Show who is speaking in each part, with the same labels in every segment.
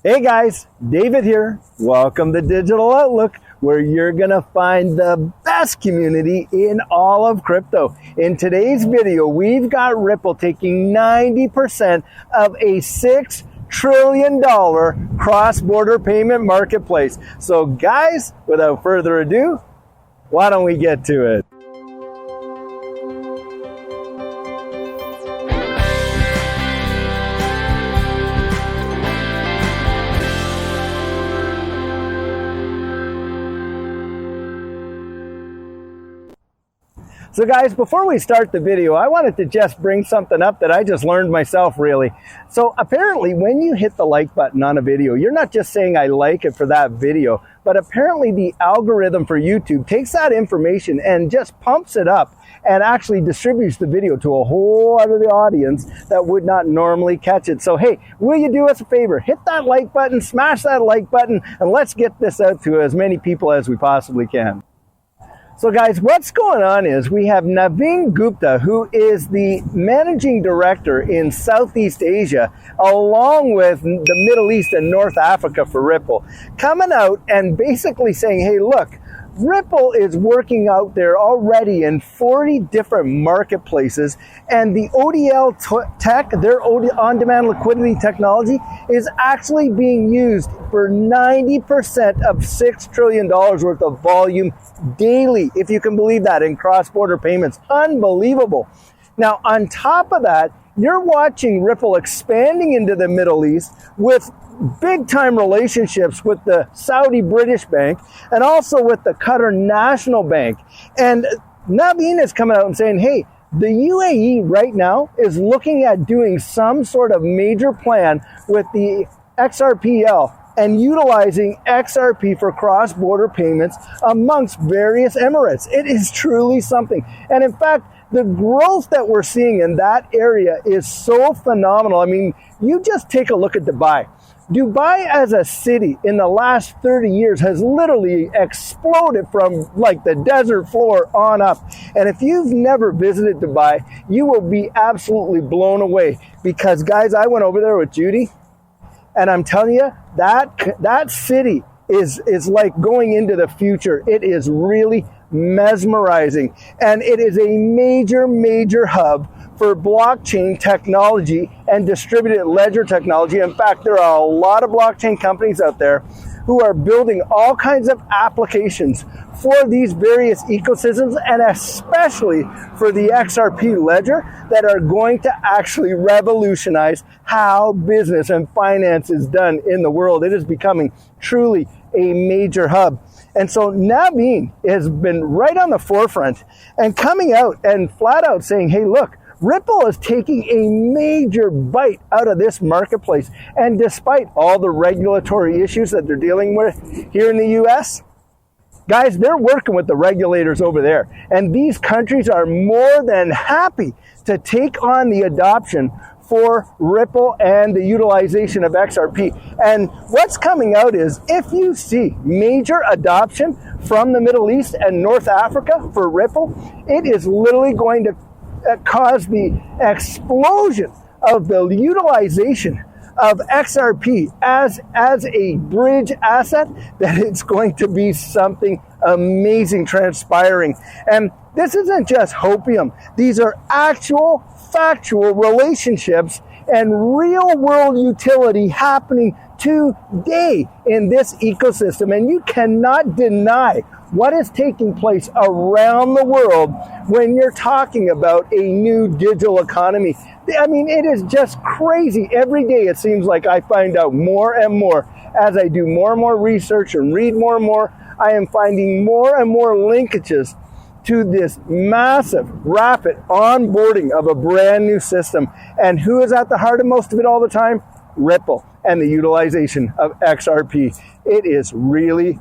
Speaker 1: Hey guys, David here. Welcome to Digital Outlook, where you're gonna find the best community in all of crypto. In today's video, we've got Ripple taking 90% of a $6 trillion cross-border payment marketplace. So guys, without further ado, why don't we get to it? So guys, before we start the video, I wanted to just bring something up that I just learned myself really. So apparently when you hit the like button on a video, you're not just saying I like it for that video, but apparently the algorithm for YouTube takes that information and just pumps it up and actually distributes the video to a whole other audience that would not normally catch it. So hey, will you do us a favor? Hit that like button, smash that like button, and let's get this out to as many people as we possibly can. So guys, what's going on is we have Naveen Gupta, who is the managing director in Southeast Asia, along with the Middle East and North Africa for Ripple, coming out and basically saying, hey, look, Ripple is working out there already in 40 different marketplaces, and the ODL tech, their on-demand liquidity technology, is actually being used for 90% of $6 trillion worth of volume daily, if you can believe that, in cross-border payments. Unbelievable. Now, on top of that, you're watching Ripple expanding into the Middle East with big-time relationships with the Saudi British Bank and also with the Qatar National Bank. And Naveen is coming out and saying, hey, the UAE right now is looking at doing some sort of major plan with the XRPL and utilizing XRP for cross-border payments amongst various Emirates. It is truly something. And in fact, the growth that we're seeing in that area is so phenomenal. I mean, you just take a look at Dubai. Dubai as a city in the last 30 years has literally exploded from like the desert floor on up. And if you've never visited Dubai, you will be absolutely blown away, because guys, I went over there with Judy, and I'm telling you, that city is like going into the future. It is really mesmerizing, and it is a major hub for blockchain technology and distributed ledger technology. In fact, there are a lot of blockchain companies out there who are building all kinds of applications for these various ecosystems, and especially for the XRP ledger, that are going to actually revolutionize how business and finance is done in the world. It is becoming truly a major hub. And so Naveen has been right on the forefront and coming out and flat out saying, hey, look, Ripple is taking a major bite out of this marketplace. And despite all the regulatory issues that they're dealing with here in the US, guys, they're working with the regulators over there. And these countries are more than happy to take on the adoption for Ripple and the utilization of XRP. And what's coming out is, if you see major adoption from the Middle East and North Africa for Ripple, it is literally going to cause the explosion of the utilization of XRP as a bridge asset, that it's going to be something amazing transpiring. And this isn't just hopium. These are actual factual relationships and real world utility happening today in this ecosystem. And you cannot deny what is taking place around the world when you're talking about a new digital economy. I mean, it is just crazy. Every day it seems like I find out more and more as I do more and more research and read more and more. I am finding more and more linkages to this massive, rapid onboarding of a brand new system. And who is at the heart of most of it all the time? Ripple and the utilization of XRP. It is really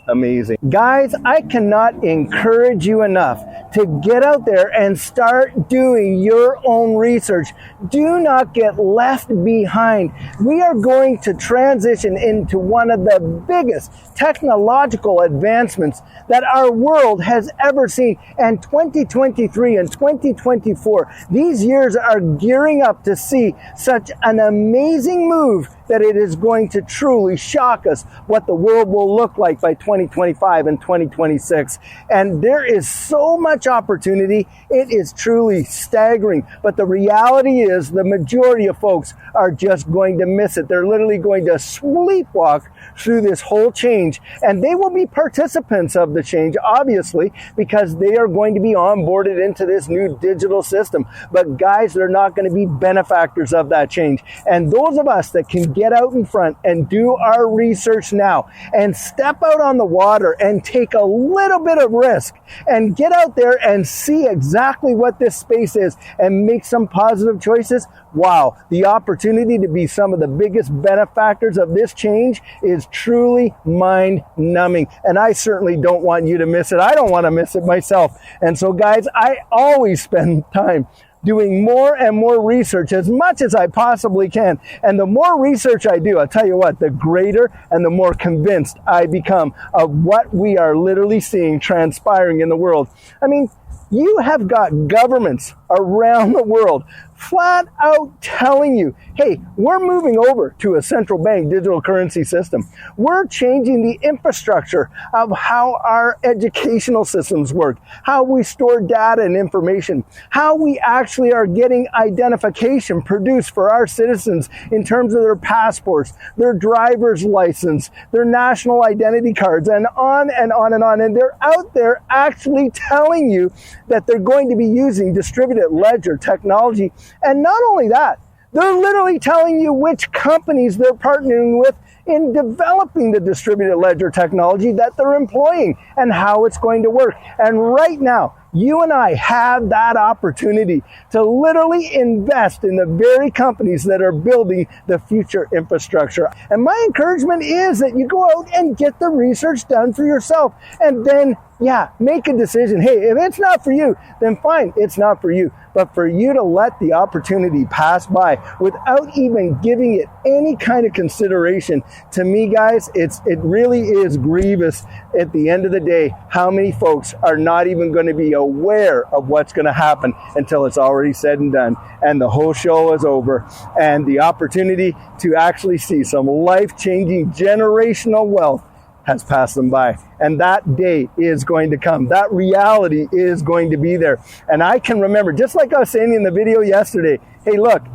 Speaker 1: amazing. Guys, I cannot encourage you enough to get out there and start doing your own research. Do not get left behind. We are going to transition into one of the biggest technological advancements that our world has ever seen. And 2023 and 2024, these years are gearing up to see such an amazing move that it is going to truly shock us what the world will look like by 2025 and 2026. And there is so much opportunity. It is truly staggering. But the reality is the majority of folks are just going to miss it. They're literally going to sleepwalk through this whole change, and they will be participants of the change, obviously, because they are going to be onboarded into this new digital system. But guys, they're not going to be benefactors of that change. And those of us that can get out in front and do our research now and step out on the water and take a little bit of risk and get out there and see exactly what this space is and make some positive choices, wow, the opportunity to be some of the biggest benefactors of this change is truly mind-numbing. And I certainly don't want you to miss it. I don't want to miss it myself. And so guys, I always spend time doing more and more research as much as I possibly can. And the more research I do, I'll tell you what, the greater and the more convinced I become of what we are literally seeing transpiring in the world. I mean, you have got governments around the world flat out telling you, hey, we're moving over to a central bank digital currency system. We're changing the infrastructure of how our educational systems work, how we store data and information, how we actually are getting identification produced for our citizens in terms of their passports, their driver's license, their national identity cards, and on and on and on. And they're out there actually telling you that they're going to be using distributed ledger technology. And not only that, they're literally telling you which companies they're partnering with in developing the distributed ledger technology that they're employing and how it's going to work. And right now, you and I have that opportunity to literally invest in the very companies that are building the future infrastructure. And my encouragement is that you go out and get the research done for yourself. And then, yeah, make a decision. Hey, if it's not for you, then fine, it's not for you. But for you to let the opportunity pass by without even giving it any kind of consideration, to me, guys, it really is grievous at the end of the day how many folks are not even going to be aware of what's going to happen until it's already said and done and the whole show is over, and the opportunity to actually see some life-changing generational wealth has passed them by. And that day is going to come. That reality is going to be there. And I can remember, just like I was saying in the video yesterday, hey, look,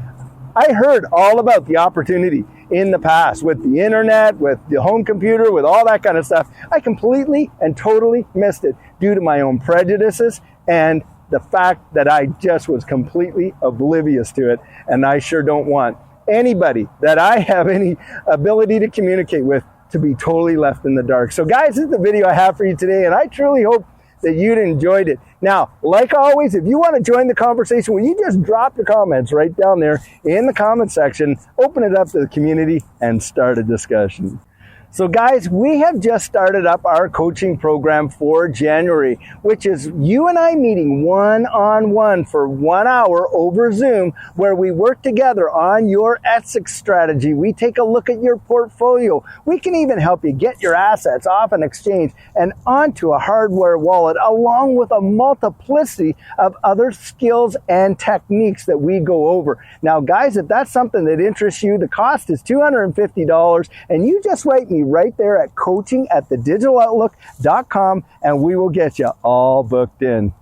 Speaker 1: I heard all about the opportunity in the past with the internet, with the home computer, with all that kind of stuff. I completely and totally missed it due to my own prejudices and the fact that I just was completely oblivious to it. And I sure don't want anybody that I have any ability to communicate with to be totally left in the dark. So guys, this is the video I have for you today, and I truly hope that you'd enjoyed it. Now, like always, if you want to join the conversation, will you just drop your comments right down there in the comment section, open it up to the community, and start a discussion. So guys, we have just started up our coaching program for January, which is you and I meeting one-on-one for 1 hour over Zoom, where we work together on your exit strategy. We take a look at your portfolio. We can even help you get your assets off an exchange and onto a hardware wallet, along with a multiplicity of other skills and techniques that we go over. Now guys, if that's something that interests you, the cost is $250, and you just write me right there at coaching@thedigitaloutlook.com, and we will get you all booked in.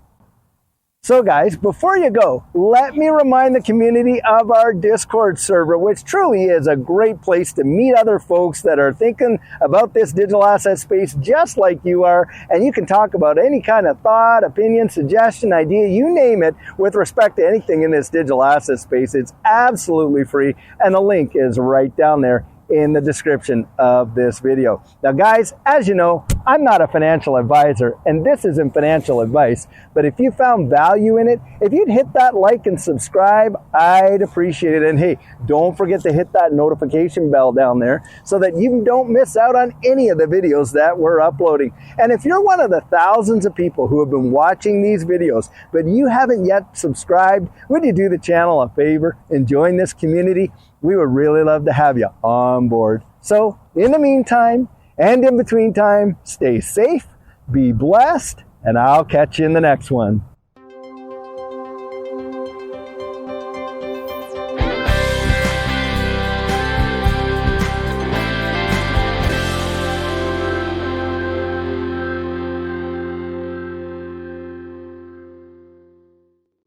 Speaker 1: So guys, before you go, let me remind the community of our Discord server, which truly is a great place to meet other folks that are thinking about this digital asset space just like you are. And you can talk about any kind of thought, opinion, suggestion, idea, you name it, with respect to anything in this digital asset space. It's absolutely free, and the link is right down there in the description of this video. Now guys, as you know, I'm not a financial advisor, and this isn't financial advice, but if you found value in it, if you'd hit that like and subscribe, I'd appreciate it. And hey, don't forget to hit that notification bell down there so that you don't miss out on any of the videos that we're uploading. And if you're one of the thousands of people who have been watching these videos, but you haven't yet subscribed, would you do the channel a favor and join this community? We would really love to have you on board. So in the meantime and in between time, stay safe, be blessed, and I'll catch you in the next one.